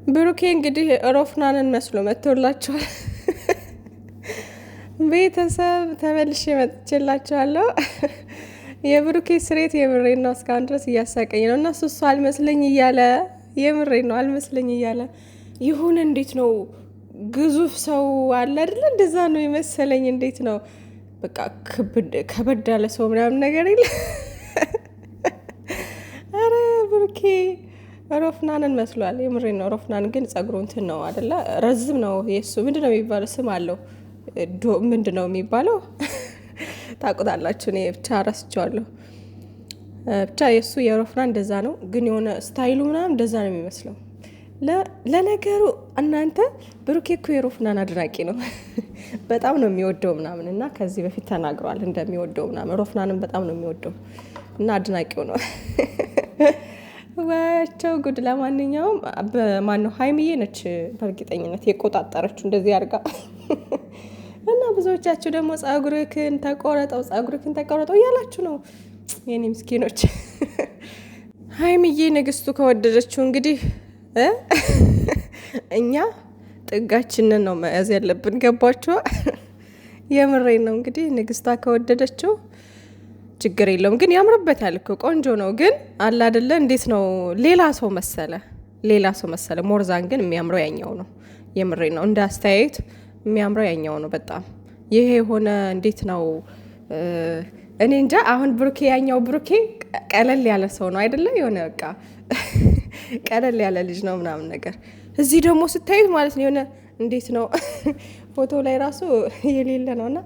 ብሩኬ እንግዲህ ሮፍናንን መስሎ መጥቶላችኋል። ቤተሰብ ተመልሼ መጥቼላችኋለሁ። የብሩኬ ስሬት የምሬን ነው። እስካሁን ድረስ እያሳቀኝ ነው እና እሱ አልመስለኝ እያለ የምሬን ነው አልመስለኝ እያለ ይሁን። እንዴት ነው ግዙፍ ሰው አለ አይደለ? እንደዛ ነው የመሰለኝ። እንዴት ነው በቃ ከበድ ያለ ሰው ምናምን ነገር የለ። አረ ብሩኬ ሮፍናንን መስሏል። የምሬን ነው። ሮፍናን ግን ጸጉሩ እንትን ነው አደለ? ረዝም ነው የሱ። ምንድን ነው የሚባለው? ስም አለው። ምንድን ነው የሚባለው? ታውቁታላችሁ። እኔ ብቻ ረስቸዋለሁ። ብቻ የእሱ የሮፍናን እንደዛ ነው። ግን የሆነ ስታይሉ ምናምን እንደዛ ነው የሚመስለው። ለነገሩ እናንተ ብሩኬ እኮ የሮፍናን አድናቂ ነው። በጣም ነው የሚወደው ምናምን እና ከዚህ በፊት ተናግሯል እንደሚወደው ምናምን። ሮፍናንም በጣም ነው የሚወደው እና አድናቂው ነው። ዋቸው ጉድ። ለማንኛውም ማነው ሀይሚዬ ነች በእርግጠኝነት የቆጣጠረችው እንደዚህ አድርጋ። እና ብዙዎቻችሁ ደግሞ ጸጉርክን ተቆረጠው እያላችሁ ነው የኔ ምስኪኖች። ሀይሚዬ ንግስቱ ከወደደችው እንግዲህ እኛ ጥጋችንን ነው መያዝ ያለብን። ገባችኋ? የምሬን ነው። እንግዲህ ንግስቷ ከወደደችው ችግር የለውም። ግን ያምርበታል እኮ ቆንጆ ነው። ግን አለ አይደለ? እንዴት ነው ሌላ ሰው መሰለ። ሞርዛን ግን የሚያምረው ያኛው ነው። የምሬን ነው። እንደ አስተያየት የሚያምረው ያኛው ነው በጣም። ይሄ የሆነ እንዴት ነው እኔ እንጃ። አሁን ብሩኬ ያኛው ብሩኬ ቀለል ያለ ሰው ነው አይደለ? የሆነ በቃ ቀለል ያለ ልጅ ነው ምናምን ነገር። እዚህ ደግሞ ስታዩት ማለት ነው የሆነ እንዴት ነው ፎቶ ላይ ራሱ የሌለ ነውና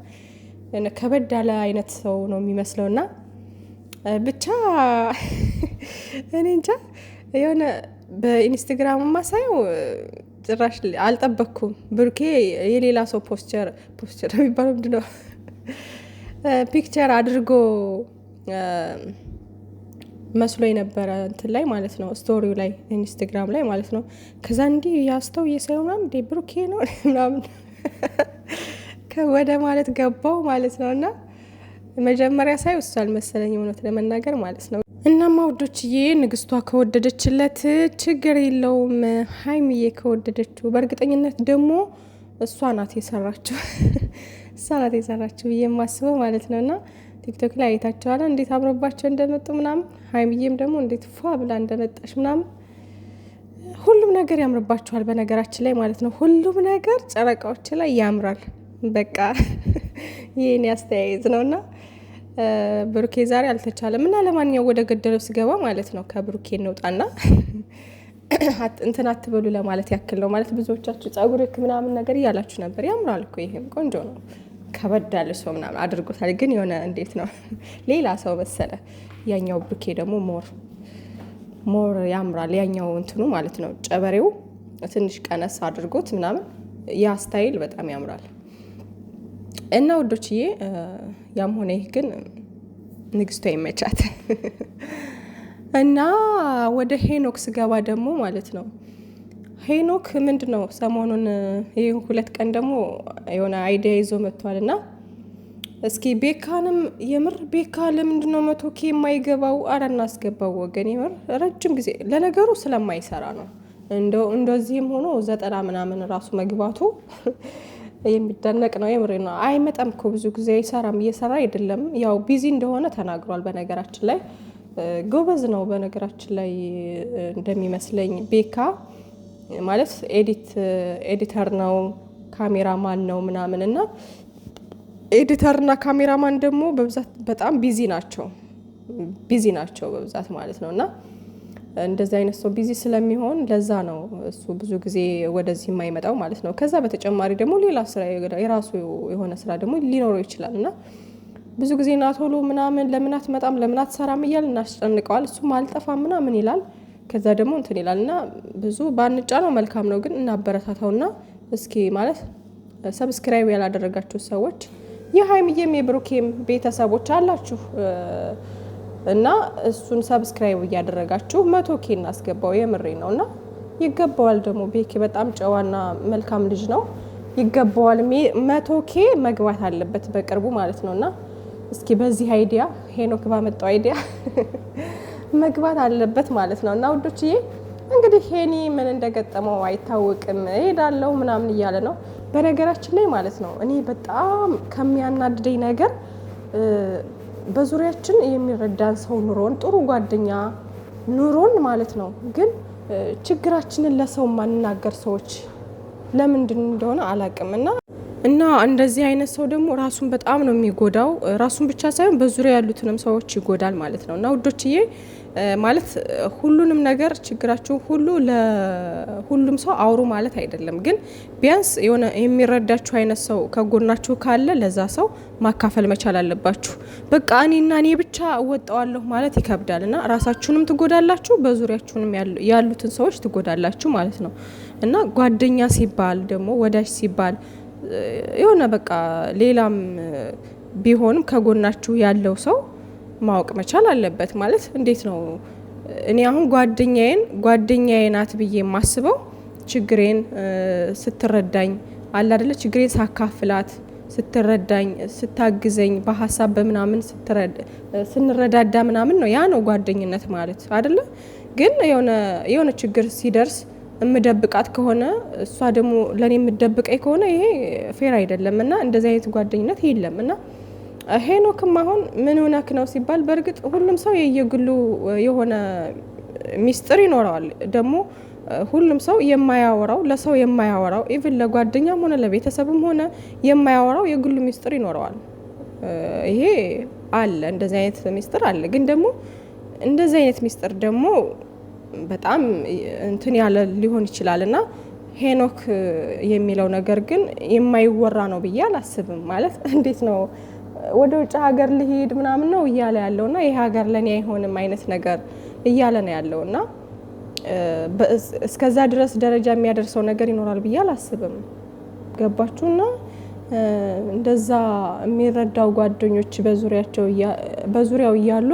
ከበድ ያለ አይነት ሰው ነው የሚመስለውና ብቻ እኔ እንጃ። የሆነ በኢንስታግራም ማሳየው ጭራሽ አልጠበቅኩም። ብሩኬ የሌላ ሰው ፖስቸር የሚባለው ምንድነው ፒክቸር አድርጎ መስሎ የነበረ እንትን ላይ ማለት ነው፣ ስቶሪው ላይ ኢንስታግራም ላይ ማለት ነው። ከዛ እንዲህ ያስተው እየሳየው ምናምን እንዴ ብሩኬ ነው ምናምን ወደ ማለት ገባው ማለት ነው። እና መጀመሪያ ሳይ እሱ አልመሰለኝ እውነት ለመናገር ማለት ነው። እናማ ውዶችዬ ንግስቷ ከወደደችለት ችግር የለውም። ሀይሚዬ ከወደደችው በእርግጠኝነት ደግሞ እሷ ናት የሰራችው ብዬ የማስበው ማለት ነው። እና ቲክቶክ ላይ አይታቸዋል እንዴት አምሮባቸው እንደመጡ ምናምን። ሀይሚዬም ደግሞ እንዴት ፏ ብላ እንደመጣች ምናምን። ሁሉም ነገር ያምርባቸዋል በነገራችን ላይ ማለት ነው። ሁሉም ነገር ጨረቃዎች ላይ ያምራል። በቃ ይህን ያስተያየት ነው። እና ብሩኬ ዛሬ አልተቻለም። እና ለማንኛው ወደ ገደለው ስገባ ማለት ነው ከብሩኬ እንውጣና እንትን አትበሉ ለማለት ያክል ነው። ማለት ብዙዎቻችሁ ጸጉርክ ምናምን ነገር እያላችሁ ነበር። ያምራል እኮ ይሄም ቆንጆ ነው። ከበድ ያለ ሰው ምናምን አድርጎታል። ግን የሆነ እንዴት ነው ሌላ ሰው መሰለ። ያኛው ብሩኬ ደግሞ ሞር ያምራል። ያኛው እንትኑ ማለት ነው ጨበሬው ትንሽ ቀነስ አድርጎት ምናምን ያ ስታይል በጣም ያምራል። እና ውዶችዬ ያም ሆነ ይህ ግን ንግስቷ ይመቻት። እና ወደ ሄኖክ ስገባ ደግሞ ማለት ነው ሄኖክ ምንድን ነው ሰሞኑን ይህ 2 ቀን ደግሞ የሆነ አይዲያ ይዞ መጥቷል። እና እስኪ ቤካንም የምር ቤካ ለምንድን ነው 100K የማይገባው? አረ እናስገባው ወገን። የምር ረጅም ጊዜ ለነገሩ ስለማይሰራ ነው። እንደዚህም ሆኖ 90 ምናምን ራሱ መግባቱ የሚደነቅ ነው። የምሬ ነው። አይመጣም እኮ ብዙ ጊዜ አይሰራም፣ እየሰራ አይደለም። ያው ቢዚ እንደሆነ ተናግሯል። በነገራችን ላይ ጎበዝ ነው። በነገራችን ላይ እንደሚመስለኝ ቤካ ማለት ኤዲተር ነው፣ ካሜራማን ነው ምናምን። እና ኤዲተርና ካሜራማን ደግሞ በብዛት በጣም ቢዚ ናቸው በብዛት ማለት ነው። እና እንደዚህ አይነት ሰው ቢዚ ስለሚሆን ለዛ ነው እሱ ብዙ ጊዜ ወደዚህ የማይመጣው ማለት ነው። ከዛ በተጨማሪ ደግሞ ሌላ ስራ የራሱ የሆነ ስራ ደግሞ ሊኖረው ይችላል። እና ብዙ ጊዜ ናቶሎ ምናምን ለምን አትመጣም ለምን አትሰራም እያል እናስጨንቀዋል። እሱም አልጠፋም ምናምን ይላል። ከዛ ደግሞ እንትን ይላል። እና ብዙ ባንጫ ነው መልካም ነው። ግን እናበረታታውና እስኪ ማለት ሰብስክራይብ ያላደረጋችሁ ሰዎች የሀይሚዬም የብሩኬም ቤተሰቦች አላችሁ እና እሱን ሰብስክራይብ እያደረጋችሁ 100K እናስገባው። የምሬ ነው። እና ይገባዋል ደግሞ ቤኪ በጣም ጨዋና መልካም ልጅ ነው። ይገባዋል። 100K መግባት አለበት በቅርቡ ማለት ነው። እና እስኪ በዚህ አይዲያ ሄኖክ ባመጣው አይዲያ መግባት አለበት ማለት ነው። እና ውዶችዬ እንግዲህ ሄኒ ምን እንደገጠመው አይታወቅም። እሄዳለሁ ምናምን እያለ ነው። በነገራችን ላይ ማለት ነው እኔ በጣም ከሚያናድደኝ ነገር በዙሪያችን የሚረዳን ሰው ኑሮን ጥሩ ጓደኛ ኑሮን ማለት ነው፣ ግን ችግራችንን ለሰው ማንናገር ሰዎች ለምንድን እንደሆነ አላውቅም። እና እንደዚህ አይነት ሰው ደግሞ ራሱን በጣም ነው የሚጎዳው። ራሱን ብቻ ሳይሆን በዙሪያ ያሉትንም ሰዎች ይጎዳል ማለት ነው። እና ውዶችዬ ማለት ሁሉንም ነገር ችግራችሁ ሁሉ ለሁሉም ሰው አውሩ ማለት አይደለም፣ ግን ቢያንስ የሆነ የሚረዳችሁ አይነት ሰው ከጎናችሁ ካለ ለዛ ሰው ማካፈል መቻል አለባችሁ። በቃ እኔ ብቻ እወጣዋለሁ ማለት ይከብዳል እና ራሳችሁንም ትጎዳላችሁ፣ በዙሪያችሁንም ያሉትን ሰዎች ትጎዳላችሁ ማለት ነው። እና ጓደኛ ሲባል ደግሞ ወዳጅ ሲባል የሆነ በቃ ሌላም ቢሆንም ከጎናችሁ ያለው ሰው ማወቅ መቻል አለበት ማለት እንዴት ነው። እኔ አሁን ጓደኛዬ ናት ብዬ የማስበው ችግሬን ስትረዳኝ አለ አይደለ፣ ችግሬን ሳካፍላት ስትረዳኝ ስታግዘኝ በሀሳብ በምናምን ስንረዳዳ ምናምን ነው። ያ ነው ጓደኝነት ማለት አይደለ። ግን የሆነ ችግር ሲደርስ እምደብቃት ከሆነ እሷ ደግሞ ለኔ የምደብቀኝ ከሆነ ይሄ ፌር አይደለም እና እንደዚህ አይነት ጓደኝነት የለም። እና ሄኖክም አሁን ምን ሆነክ ነው ሲባል በእርግጥ ሁሉም ሰው የየግሉ የሆነ ሚስጥር ይኖረዋል። ደግሞ ሁሉም ሰው የማያወራው ለሰው የማያወራው ኢቭን ለጓደኛም ሆነ ለቤተሰብም ሆነ የማያወራው የግሉ ሚስጥር ይኖረዋል። ይሄ አለ፣ እንደዚህ አይነት ሚስጥር አለ። ግን ደግሞ እንደዚህ አይነት ሚስጥር ደግሞ በጣም እንትን ያለ ሊሆን ይችላል እና ሄኖክ የሚለው ነገር ግን የማይወራ ነው ብዬ አላስብም። ማለት እንዴት ነው ወደ ውጭ ሀገር ልሄድ ምናምን ነው እያለ ያለውና ይሄ ሀገር ለኔ አይሆንም አይነት ነገር እያለ ነው ያለውና እስከዛ ድረስ ደረጃ የሚያደርሰው ነገር ይኖራል ብዬ አላስብም። ገባችሁና እንደዛ የሚረዳው ጓደኞች በዙሪያው እያሉ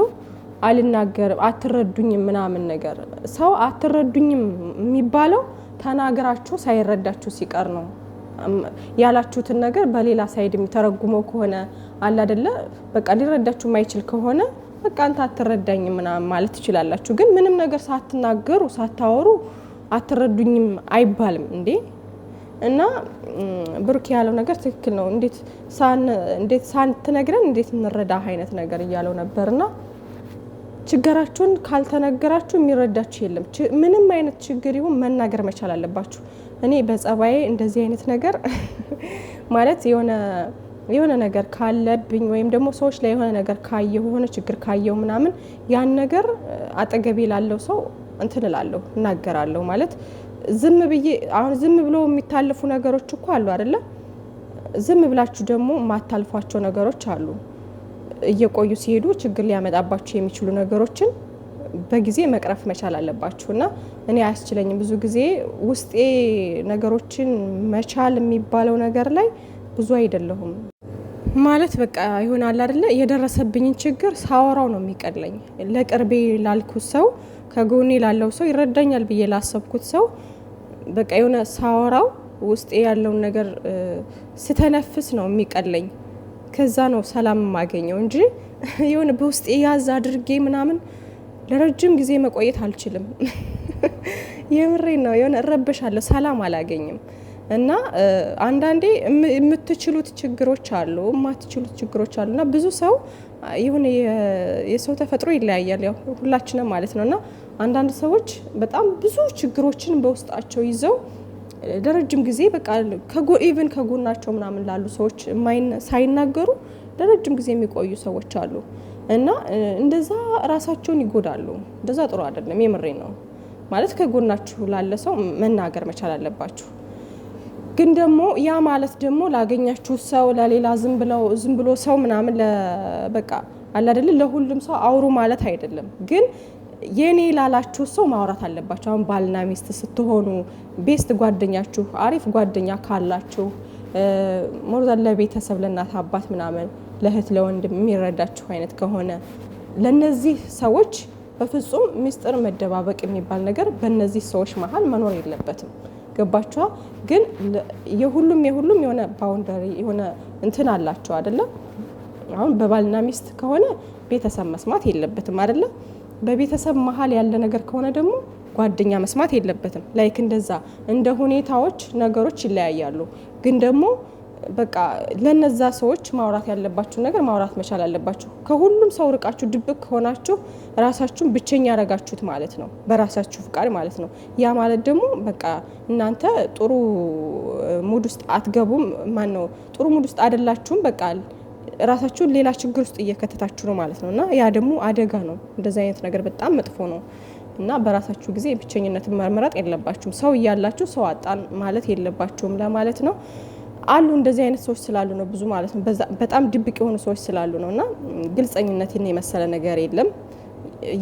አልናገርም አትረዱኝም ምናምን ነገር ሰው አትረዱኝም የሚባለው ተናግራችሁ ሳይረዳችሁ ሲቀር ነው። ያላችሁትን ነገር በሌላ ሳይድ የሚተረጉመው ከሆነ አለ አይደለ፣ በቃ ሊረዳችሁ የማይችል ከሆነ በቃ አንተ አትረዳኝም ምናምን ማለት ትችላላችሁ። ግን ምንም ነገር ሳትናገሩ ሳታወሩ አትረዱኝም አይባልም እንዴ። እና ብሩክ ያለው ነገር ትክክል ነው። እንዴት ሳትነግረን እንዴት እንረዳ አይነት ነገር እያለው ነበርና ችግራችሁን ካልተነገራችሁ የሚረዳችሁ የለም። ምንም አይነት ችግር ይሁን መናገር መቻል አለባችሁ። እኔ በጸባዬ እንደዚህ አይነት ነገር ማለት የሆነ ነገር ካለብኝ ወይም ደግሞ ሰዎች ላይ የሆነ ነገር ካየሁ የሆነ ችግር ካየሁ ምናምን ያን ነገር አጠገቤ ላለው ሰው እንትን እላለሁ እናገራለሁ። ማለት ዝም ብሎ የሚታለፉ ነገሮች እኮ አሉ አይደለ? ዝም ብላችሁ ደግሞ የማታልፏቸው ነገሮች አሉ። እየቆዩ ሲሄዱ ችግር ሊያመጣባችሁ የሚችሉ ነገሮችን በጊዜ መቅረፍ መቻል አለባችሁ። እና እኔ አያስችለኝም ብዙ ጊዜ ውስጤ ነገሮችን መቻል የሚባለው ነገር ላይ ብዙ አይደለሁም። ማለት በቃ ይሆናል አይደለ፣ የደረሰብኝን ችግር ሳወራው ነው የሚቀለኝ። ለቅርቤ ላልኩት ሰው ከጎኔ ላለው ሰው ይረዳኛል ብዬ ላሰብኩት ሰው በቃ የሆነ ሳወራው ውስጤ ያለውን ነገር ስተነፍስ ነው የሚቀለኝ። ከዛ ነው ሰላም የማገኘው እንጂ የሆነ በውስጤ ያዝ አድርጌ ምናምን ለረጅም ጊዜ መቆየት አልችልም። የምሬን ነው። የሆነ እረበሻለሁ፣ ሰላም አላገኝም። እና አንዳንዴ የምትችሉት ችግሮች አሉ፣ የማትችሉት ችግሮች አሉ። እና ብዙ ሰው የሆነ የሰው ተፈጥሮ ይለያያል፣ ያው ሁላችንም ማለት ነው። እና አንዳንድ ሰዎች በጣም ብዙ ችግሮችን በውስጣቸው ይዘው ለረጅም ጊዜ በቃ ኢቭን ከጎናቸው ምናምን ላሉ ሰዎች ሳይናገሩ ለረጅም ጊዜ የሚቆዩ ሰዎች አሉ። እና እንደዛ ራሳቸውን ይጎዳሉ። እንደዛ ጥሩ አይደለም። የምሬን ነው። ማለት ከጎናችሁ ላለ ሰው መናገር መቻል አለባችሁ። ግን ደግሞ ያ ማለት ደግሞ ላገኛችሁ ሰው ለሌላ ዝም ብሎ ሰው ምናምን በቃ አለ አይደል ለሁሉም ሰው አውሩ ማለት አይደለም። ግን የኔ ላላችሁ ሰው ማውራት አለባችሁ። አሁን ባልና ሚስት ስትሆኑ ቤስት ጓደኛችሁ አሪፍ ጓደኛ ካላችሁ ሞርዛን ለቤተሰብ ለእናት አባት ምናምን ለእህት ለወንድም የሚረዳችሁ አይነት ከሆነ ለነዚህ ሰዎች በፍጹም ሚስጥር መደባበቅ የሚባል ነገር በእነዚህ ሰዎች መሀል መኖር የለበትም። ገባችኋ? ግን የሁሉም የሆነ ባውንደሪ የሆነ እንትን አላቸው አይደለ? አሁን በባልና ሚስት ከሆነ ቤተሰብ መስማት የለበትም አይደለ? በቤተሰብ መሀል ያለ ነገር ከሆነ ደግሞ ጓደኛ መስማት የለበትም። ላይክ እንደዛ እንደ ሁኔታዎች ነገሮች ይለያያሉ። ግን ደግሞ በቃ ለነዛ ሰዎች ማውራት ያለባችሁ ነገር ማውራት መቻል አለባችሁ። ከሁሉም ሰው ርቃችሁ ድብቅ ሆናችሁ ራሳችሁን ብቸኛ ያረጋችሁት ማለት ነው፣ በራሳችሁ ፍቃድ ማለት ነው። ያ ማለት ደግሞ በቃ እናንተ ጥሩ ሙድ ውስጥ አትገቡም፣ ማን ነው ጥሩ ሙድ ውስጥ አይደላችሁም። በቃ ራሳችሁን ሌላ ችግር ውስጥ እየከተታችሁ ነው ማለት ነው። እና ያ ደግሞ አደጋ ነው። እንደዚህ አይነት ነገር በጣም መጥፎ ነው። እና በራሳችሁ ጊዜ ብቸኝነትን መርመራጥ የለባችሁም። ሰው እያላችሁ ሰው አጣን ማለት የለባችሁም ለማለት ነው። አሉ እንደዚህ አይነት ሰዎች ስላሉ ነው ብዙ ማለት ነው። በጣም ድብቅ የሆኑ ሰዎች ስላሉ ነው። እና ግልጸኝነትን የመሰለ ነገር የለም።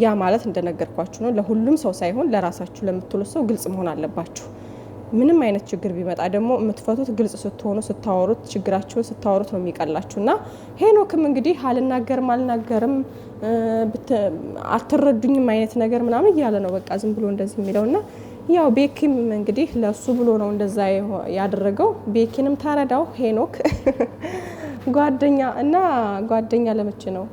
ያ ማለት እንደነገርኳችሁ ነው። ለሁሉም ሰው ሳይሆን ለራሳችሁ ለምትሉት ሰው ግልጽ መሆን አለባችሁ። ምንም አይነት ችግር ቢመጣ ደግሞ የምትፈቱት ግልጽ ስትሆኑ፣ ስታወሩት፣ ችግራችሁን ስታወሩት ነው የሚቀላችሁ። እና ሄኖክም እንግዲህ አልናገርም አትረዱኝም አይነት ነገር ምናምን እያለ ነው በቃ ዝም ብሎ እንደዚህ የሚለውና ያው ቤኪም እንግዲህ ለሱ ብሎ ነው እንደዛ ያደረገው። ቤኪንም ታረዳው ሄኖክ ጓደኛ ለመቼ ነው